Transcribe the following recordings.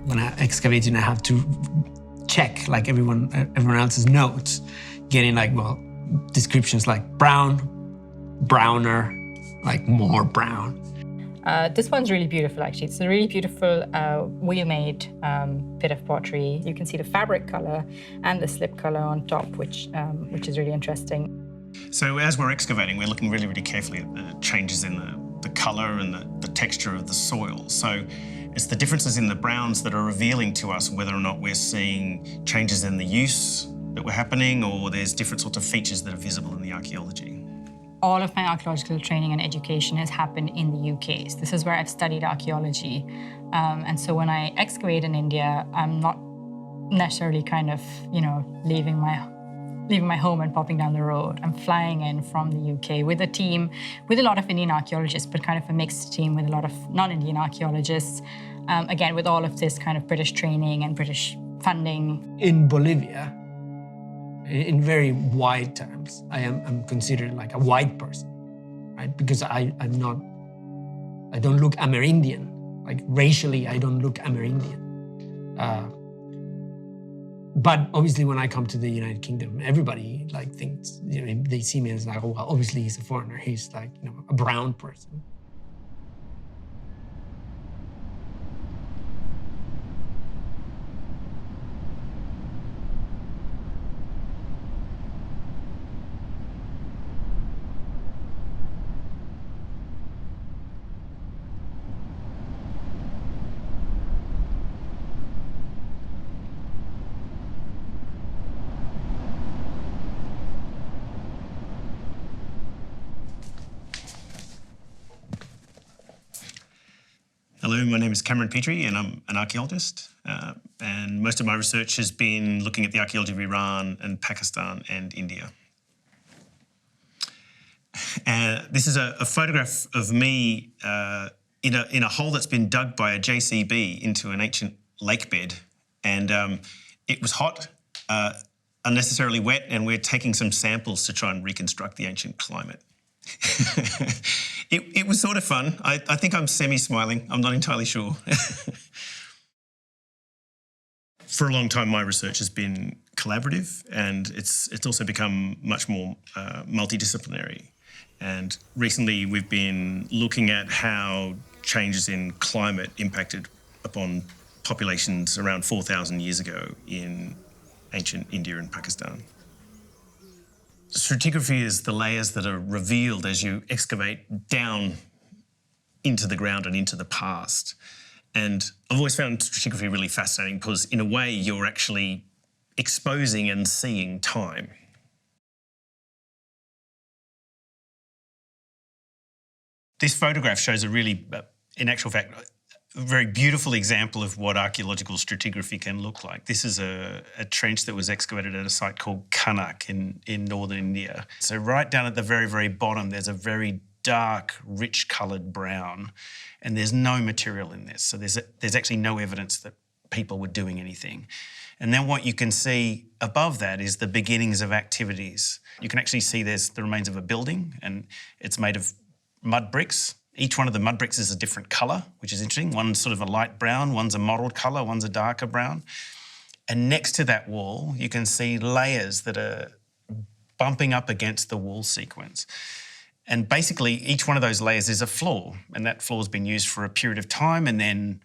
when I excavate, I have to check like everyone else's notes, getting like, well, descriptions like brown, browner, like more brown. This one's really beautiful, actually. It's a really beautiful wheel-made bit of pottery. You can see the fabric color and the slip color on top, which is really interesting. So as we're excavating, we're looking really, really carefully at the changes in the color and the texture of the soil. So it's the differences in the browns that are revealing to us whether or not we're seeing changes in the use that were happening, or there's different sorts of features that are visible in the archaeology. All of my archaeological training and education has happened in the UK. So this is where I've studied archaeology. And so when I excavate in India, I'm not necessarily kind of, leaving my home and popping down the road. I'm flying in from the UK with a team, with a lot of Indian archaeologists, but kind of a mixed team with a lot of non-Indian archaeologists. Again, with all of this kind of British training and British funding. In Bolivia, in very wide terms, I'm considered like a white person, right? Because I don't look Amerindian. Like racially, I don't look Amerindian. But obviously, when I come to the United Kingdom, everybody like thinks, they see me as like, oh, well, obviously he's a foreigner. He's like, a brown person. Hello, my name is Cameron Petrie and I'm an archaeologist. And most of my research has been looking at the archaeology of Iran and Pakistan and India. And this is a photograph of me in a hole that's been dug by a JCB into an ancient lake bed. And it was hot, unnecessarily wet, and we're taking some samples to try and reconstruct the ancient climate. It was sort of fun. I think I'm semi-smiling. I'm not entirely sure. For a long time, my research has been collaborative, and it's also become much more multidisciplinary. And recently, we've been looking at how changes in climate impacted upon populations around 4,000 years ago in ancient India and Pakistan. Stratigraphy is the layers that are revealed as you excavate down into the ground and into the past. And I've always found stratigraphy really fascinating because, in a way, you're actually exposing and seeing time. This photograph shows a really, in actual fact, a very beautiful example of what archaeological stratigraphy can look like. This is a trench that was excavated at a site called Kanak in northern India. So right down at the very, very bottom, there's a very dark, rich coloured brown, and there's no material in this. So there's actually no evidence that people were doing anything. And then what you can see above that is the beginnings of activities. You can actually see there's the remains of a building, and it's made of mud bricks. Each one of the mud bricks is a different colour, which is interesting. One's sort of a light brown, one's a mottled colour, one's a darker brown. And next to that wall, you can see layers that are bumping up against the wall sequence. And basically, each one of those layers is a floor, and that floor's been used for a period of time, and then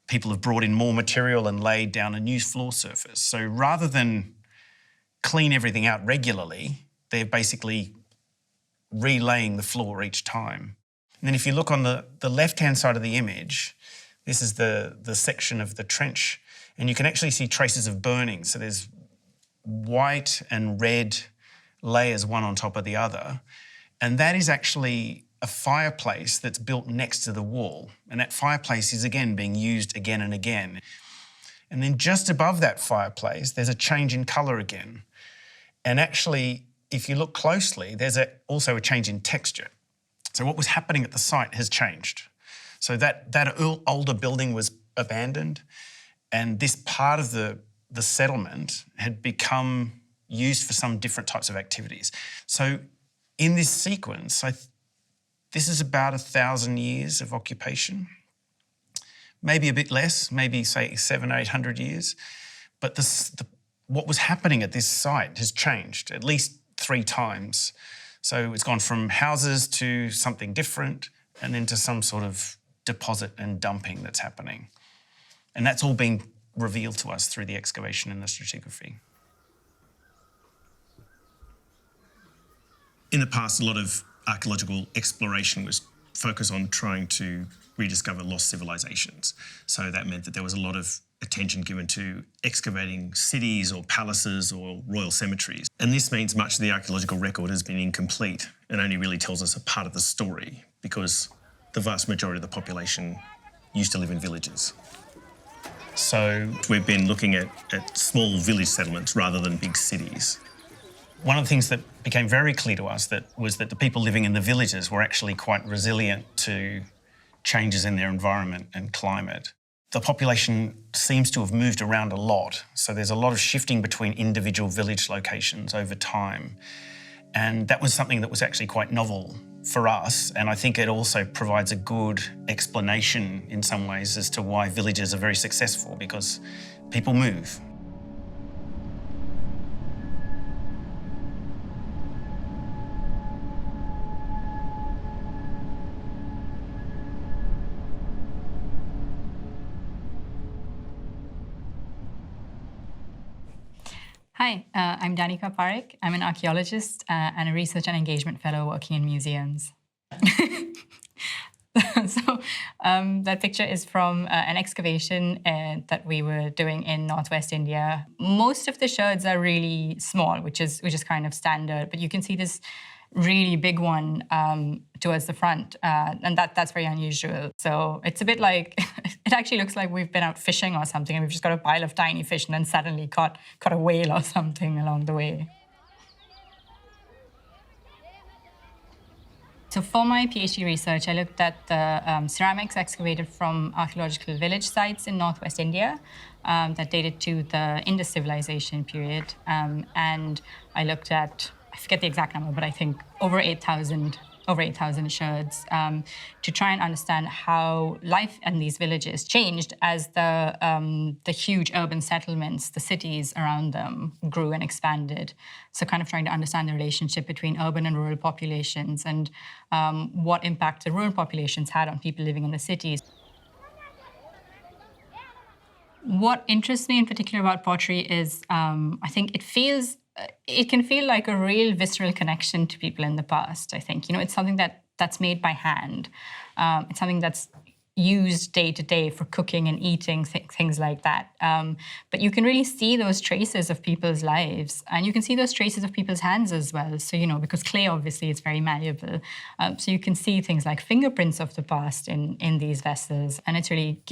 people have brought in more material and laid down a new floor surface. So rather than clean everything out regularly, they're basically relaying the floor each time. And then if you look on the left-hand side of the image, this is the section of the trench, and you can actually see traces of burning. So there's white and red layers, one on top of the other. And that is actually a fireplace that's built next to the wall. And that fireplace is, again, being used again and again. And then just above that fireplace, there's a change in colour again. And actually, if you look closely, there's also a change in texture. So what was happening at the site has changed. So that older building was abandoned, and this part of the settlement had become used for some different types of activities. So in this sequence, this is about 1,000 years of occupation. maybe a bit less, maybe say 700 or 800 years. But what was happening at this site has changed at least 3 times. So it's gone from houses to something different, and then to some sort of deposit and dumping that's happening. And that's all been revealed to us through the excavation and the stratigraphy. In the past, a lot of archaeological exploration was focused on trying to rediscover lost civilizations. So that meant that there was a lot of attention given to excavating cities or palaces or royal cemeteries. And this means much of the archaeological record has been incomplete and only really tells us a part of the story, because the vast majority of the population used to live in villages. So we've been looking at small village settlements rather than big cities. One of the things that became very clear to us was that the people living in the villages were actually quite resilient to changes in their environment and climate. The population seems to have moved around a lot, so there's a lot of shifting between individual village locations over time. And that was something that was actually quite novel for us, and I think it also provides a good explanation in some ways as to why villages are very successful, because people move. Hi, I'm Danica Parekh. I'm an archaeologist and a research and engagement fellow working in museums. That picture is from an excavation that we were doing in northwest India. Most of the sherds are really small, which is kind of standard, but you can see this really big one towards the front, and that's very unusual. So it's a bit like, it actually looks like we've been out fishing or something, and we've just got a pile of tiny fish and then suddenly caught a whale or something along the way. So for my PhD research, I looked at the ceramics excavated from archaeological village sites in northwest India that dated to the Indus civilization period. And I looked at, I forget the exact number, but I think over 8,000 sherds to try and understand how life in these villages changed as the huge urban settlements, the cities around them, grew and expanded. So kind of trying to understand the relationship between urban and rural populations, and what impact the rural populations had on people living in the cities. What interests me in particular about pottery is I think it can feel like a real visceral connection to people in the past, I think. You know, it's something that's made by hand. It's something that's used day to day for cooking and eating, things like that. But you can really see those traces of people's lives, and you can see those traces of people's hands as well. So, you know, because clay obviously is very malleable. So you can see things like fingerprints of the past in these vessels, and it really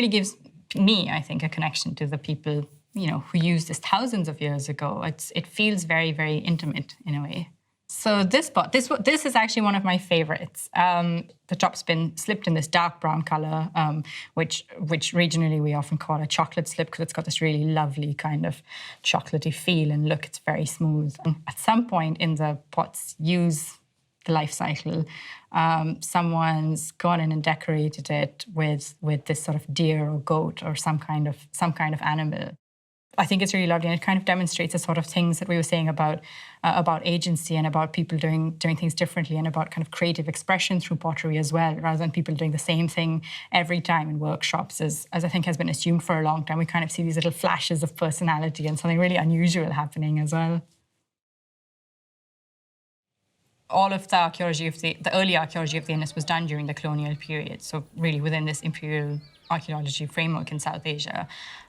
gives me, I think, a connection to the people, you know, who used this thousands of years ago. It feels very, very intimate in a way. So this is actually one of my favorites. The top's been slipped in this dark brown color, which regionally we often call a chocolate slip, because it's got this really lovely kind of chocolatey feel and look. It's very smooth. At some point in the pot's the life cycle, someone's gone in and decorated it with this sort of deer or goat or some kind of animal. I think it's really lovely, and it kind of demonstrates the sort of things that we were saying about agency and about people doing things differently, and about kind of creative expression through pottery as well, rather than people doing the same thing every time in workshops, as I think has been assumed for a long time. We kind of see these little flashes of personality and something really unusual happening as well. All of the archaeology the early archaeology of the Indus was done during the colonial period, so really within this imperial archaeology framework in South Asia.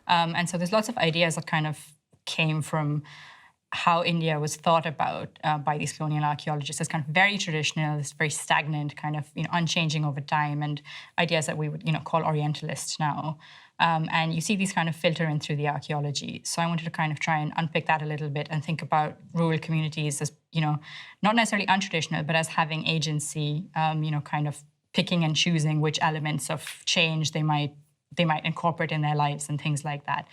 And so there's lots of ideas that kind of came from how India was thought about by these colonial archaeologists as kind of very traditional, this very stagnant, kind of, you know, unchanging over time, and ideas that we would, you know, call Orientalist now. And you see these kind of filter in through the archaeology. So I wanted to kind of try and unpick that a little bit and think about rural communities as, you know, not necessarily untraditional, but as having agency, you know, kind of picking and choosing which elements of change they might incorporate in their lives and things like that.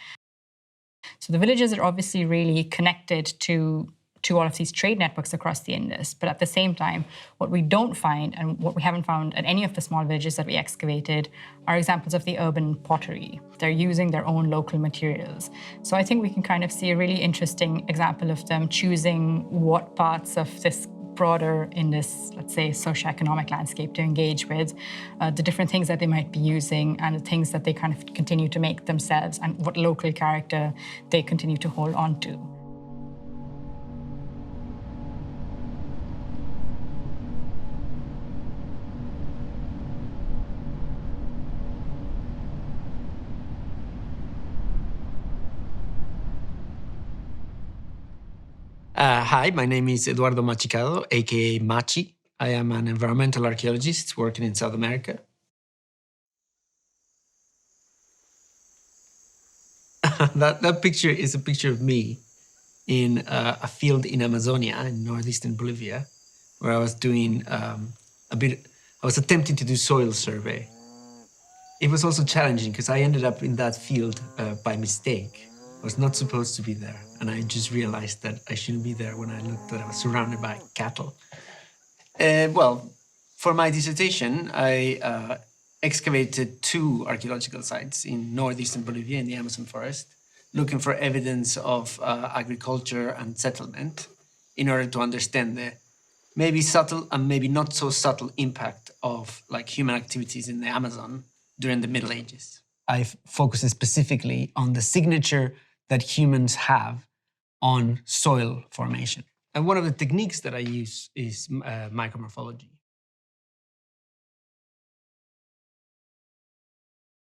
So the villages are obviously really connected to to all of these trade networks across the Indus. But at the same time, what we don't find, and what we haven't found at any of the small villages that we excavated, are examples of the urban pottery. They're using their own local materials. So I think we can kind of see a really interesting example of them choosing what parts of this broader in this, let's say, socioeconomic landscape to engage with, the different things that they might be using and the things that they kind of continue to make themselves and what local character they continue to hold on to. Hi, my name is Eduardo Machicado, aka Machi. I am an environmental archaeologist working in South America. that picture is a picture of me in a field in Amazonia, in northeastern Bolivia, where I was doing I was attempting to do soil survey. It was also challenging because I ended up in that field by mistake. I was not supposed to be there, and I just realized that I shouldn't be there when I looked that I was surrounded by cattle. Well, for my dissertation, I excavated 2 archaeological sites in northeastern Bolivia in the Amazon forest, looking for evidence of agriculture and settlement in order to understand the maybe subtle and maybe not so subtle impact of human activities in the Amazon during the Middle Ages. I focused specifically on the signature that humans have on soil formation. And one of the techniques that I use is micromorphology.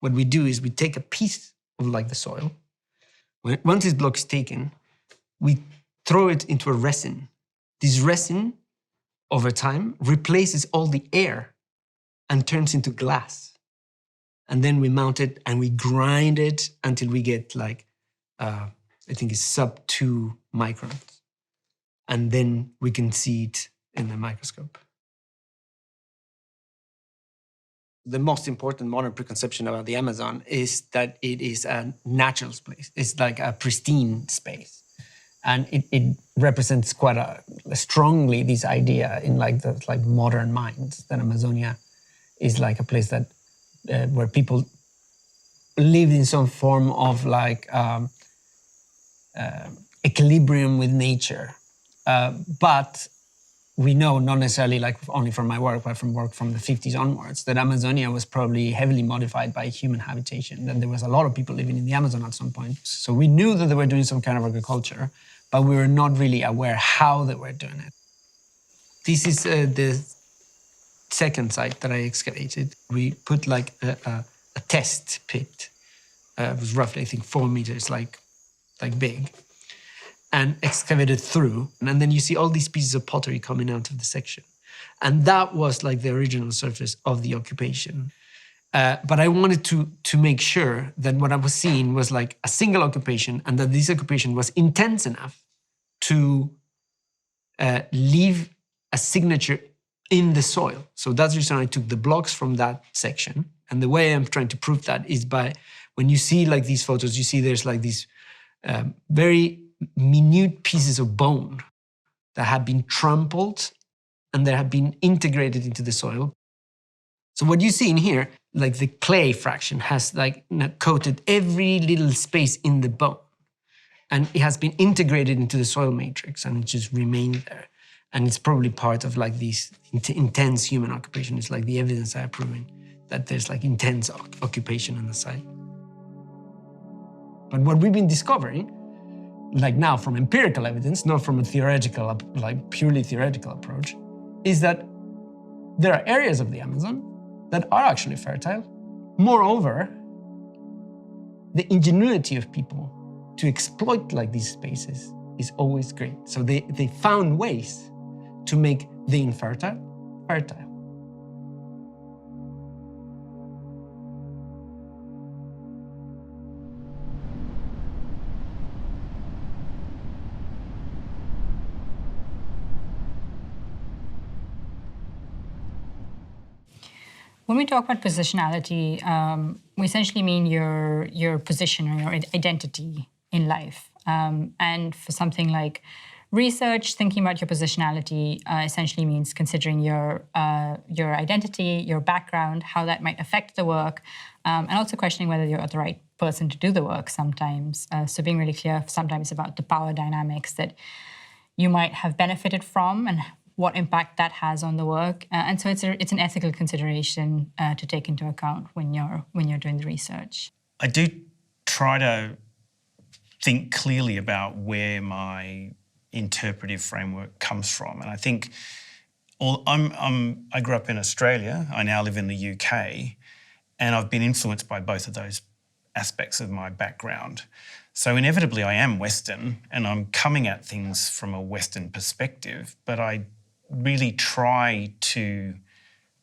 What we do is we take a piece of the soil. Once this block is taken, we throw it into a resin. This resin, over time, replaces all the air and turns into glass. And then we mount it and we grind it until we get I think it's sub 2 microns. And then we can see it in the microscope. The most important modern preconception about the Amazon is that it is a natural space. It's like a pristine space. And it represents quite strongly this idea in the modern minds that Amazonia is like a place that where people lived in some form of equilibrium with nature. But we know, not necessarily only from my work, but from work from the 50s onwards, that Amazonia was probably heavily modified by human habitation, that there was a lot of people living in the Amazon at some point. So we knew that they were doing some kind of agriculture, but we were not really aware how they were doing it. This is the second site that I excavated. We put a test pit. It was roughly, I think, 4 meters big, and excavated through. And then you see all these pieces of pottery coming out of the section. And that was the original surface of the occupation. But I wanted to make sure that what I was seeing was a single occupation, and that this occupation was intense enough to leave a signature in the soil. So that's the reason I took the blocks from that section. And the way I'm trying to prove that is by, when you see these photos, you see there's these very minute pieces of bone that have been trampled and that have been integrated into the soil. So what you see in here, the clay fraction has coated every little space in the bone. And it has been integrated into the soil matrix, and it just remained there. And it's probably part of this intense human occupation. It's the evidence I are proving that there's intense occupation on the site. But what we've been discovering, now from empirical evidence, not from a theoretical, purely theoretical approach, is that there are areas of the Amazon that are actually fertile. Moreover, the ingenuity of people to exploit these spaces is always great. So they found ways to make the infertile fertile. When we talk about positionality, we essentially mean your position or your identity in life. And for something like Research, thinking about your positionality, essentially means considering your identity, your background, how that might affect the work, and also questioning whether you're the right person to do the work sometimes. So being really clear sometimes about the power dynamics that you might have benefited from and what impact that has on the work. And so it's an ethical consideration to take into account when you're doing the research. I do try to think clearly about where my interpretive framework comes from. And I think I grew up in Australia. I now live in the UK, and I've been influenced by both of those aspects of my background. So inevitably I am Western, and I'm coming at things from a Western perspective, but I really try to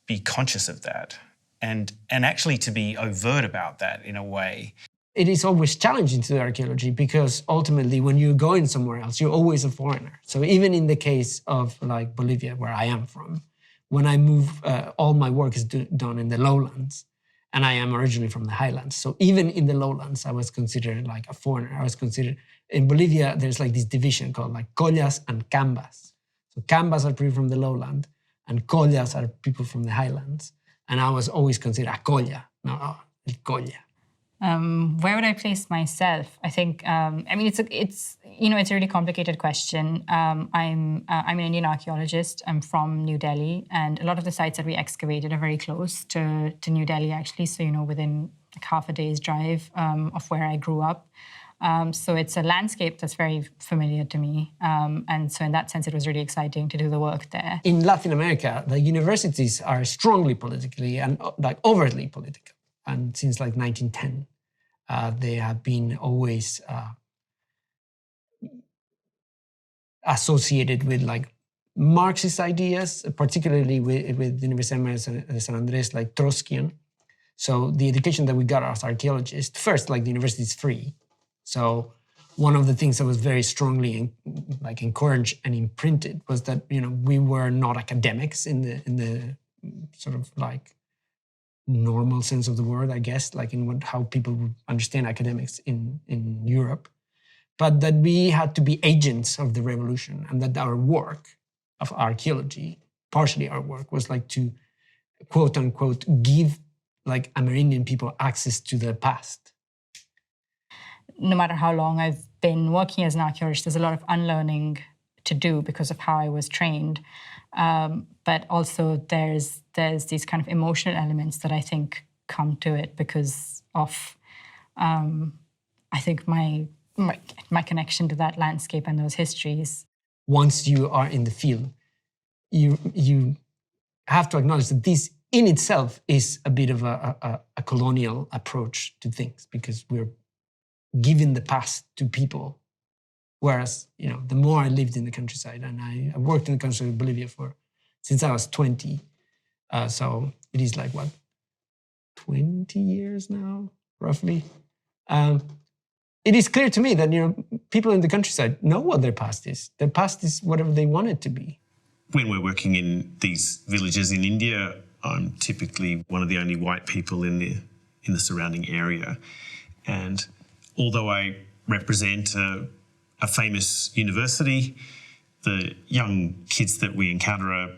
be conscious of that and actually to be overt about that in a way. It is always challenging to do archaeology because ultimately when you're going somewhere else, you're always a foreigner. So even in the case of like Bolivia, where I am from, when I move, all my work is done in the lowlands, and I am originally from the highlands. So even in the lowlands, I was considered like a foreigner. I was considered, in Bolivia, there's like this division called like collas and cambas. So cambas are people from the lowland and collas are people from the highlands. And I was always considered a colla, no, el colla. Where would I place myself? I think, it's a really complicated question. I'm an Indian archaeologist. I'm from New Delhi, and a lot of the sites that we excavated are very close to New Delhi, actually. So, within like half a day's drive of where I grew up. So it's a landscape that's very familiar to me. And so in that sense, it was really exciting to do the work there. In Latin America, the universities are strongly politically and like overtly political. And since like 1910, they have been always associated with like Marxist ideas, particularly with the Universidad de San Andrés, like Trotskyian. So the education that we got as archaeologists, first, like the university is free. So one of the things that was very strongly like encouraged and imprinted was that, we were not academics in the sort of like normal sense of the word, I guess, like in how people would understand academics in Europe, but that we had to be agents of the revolution, and that our work of archaeology, partially our work, was like to quote unquote give like Amerindian people access to the past. No matter how long I've been working as an archaeologist, there's a lot of unlearning to do because of how I was trained. But also there's these kind of emotional elements that I think come to it because of, I think, my connection to that landscape and those histories. Once you are in the field, you have to acknowledge that this in itself is a bit of a colonial approach to things, because we're giving the past to people. Whereas, the more I lived in the countryside, and I worked in the countryside of Bolivia since I was 20. So it is like, 20 years now, roughly. It is clear to me that, people in the countryside know what their past is. Their past is whatever they want it to be. When we're working in these villages in India, I'm typically one of the only white people in the surrounding area. And although I represent a famous university, the young kids that we encounter are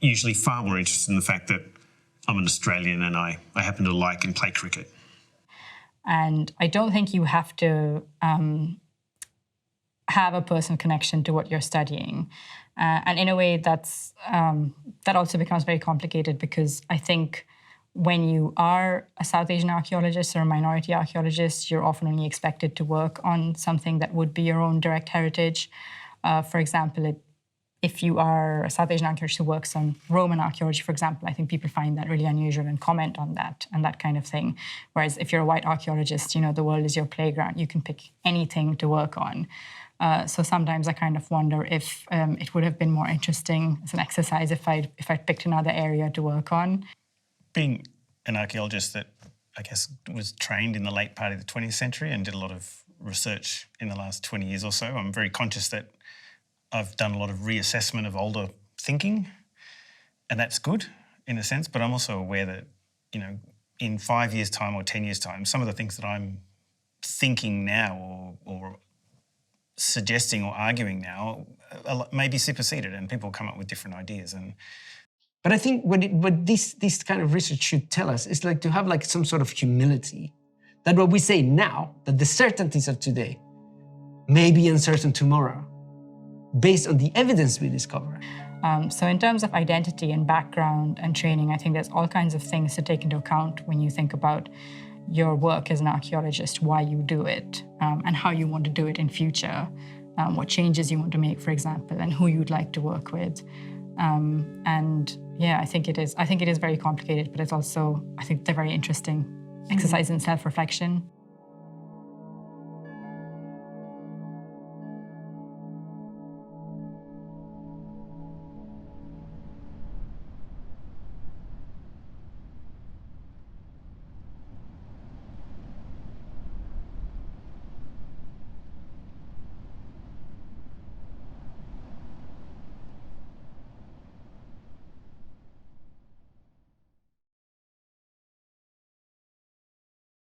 usually far more interested in the fact that I'm an Australian and I happen to like and play cricket. And I don't think you have to have a personal connection to what you're studying. And in a way, that also becomes very complicated, because I think when you are a South Asian archaeologist or a minority archaeologist, you're often only expected to work on something that would be your own direct heritage. For example, if you are a South Asian archaeologist who works on Roman archaeology, for example, I think people find that really unusual and comment on that and that kind of thing. Whereas if you're a white archaeologist, the world is your playground. You can pick anything to work on. So sometimes I kind of wonder if it would have been more interesting as an exercise if I'd picked another area to work on. Being an archaeologist that, I guess, was trained in the late part of the 20th century and did a lot of research in the last 20 years or so, I'm very conscious that I've done a lot of reassessment of older thinking, and that's good in a sense, but I'm also aware that, in 5 years' time or 10 years' time, some of the things that I'm thinking now or suggesting or arguing now may be superseded, and people come up with different ideas. But I think what this kind of research should tell us is like to have like some sort of humility, that what we say now, that the certainties of today may be uncertain tomorrow, based on the evidence we discover. So in terms of identity and background and training, I think there's all kinds of things to take into account when you think about your work as an archaeologist, why you do it, and how you want to do it in future, what changes you want to make, for example, and who you'd like to work with. And yeah, I think it is very complicated, but it's also, I think, a very interesting exercise in self-reflection.